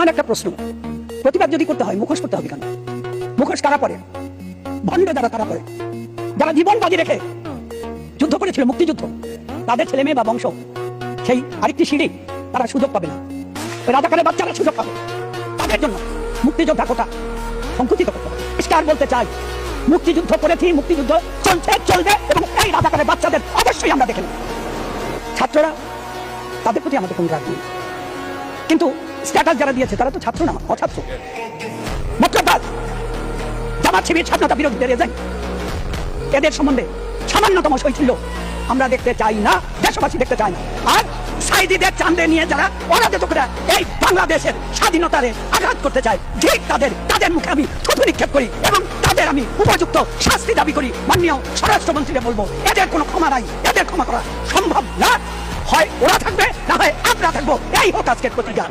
আমার একটা প্রশ্ন, প্রতিবাদ যদি করতে হয় মুখোশ করতে হবে কেন? মুখোশ কারা পরে? ভণ্ড যারা তারা পরে, যারা জীবন বাজি রেখে যুদ্ধ করেছিল, মুক্তিযুদ্ধ, তাদের ছেলে মেয়ে বা বংশ সেই আরেকটি সিঁড়ি তারা সুযোগ পাবে না। রাজাকারের বাচ্চারা সুযোগ পাবে। তাদের জন্য মুক্তিযোদ্ধা কোটা সংকুচিত করতে হবে। পরিষ্কার বলতে চাই, মুক্তিযুদ্ধ করেছি, মুক্তিযুদ্ধ চলছে, চলবে, এবং এই রাজাকারের বাচ্চাদের অবশ্যই আমরা দেখে নেব। ছাত্ররা, তাদের প্রতি আমাদের কোনো রাগ নেই, কিন্তু স্ট্যাটাস যারা দিয়েছে তারা তো ছাত্র না, অছাত্র। মতলব জামাত শিবির স্বাধীনতা বিরোধীদের এজেন্ট, এদের সম্বন্ধে সামান্যতম শৈথিল্য আমরা দেখতে চাই না, দেশবাসী দেখতে চায় না। আর সাইদিদের চান্দে নিয়ে যারা অরাজকরা এই বাংলাদেশের স্বাধীনতারে আঘাত করতে চায়, ঠিক তাদের মুখে আমি থুতু নিক্ষেপ করি এবং তাদের আমি উপযুক্ত শাস্তি দাবি করি। মাননীয় স্বরাষ্ট্রমন্ত্রীকে বলবো, এদের কোনো ক্ষমা নাই, এদের ক্ষমা করা সম্ভব না। হয় ওরা থাকবে, না হয় আমরা থাকবো। এই হোক আজকের প্রতিজ্ঞা।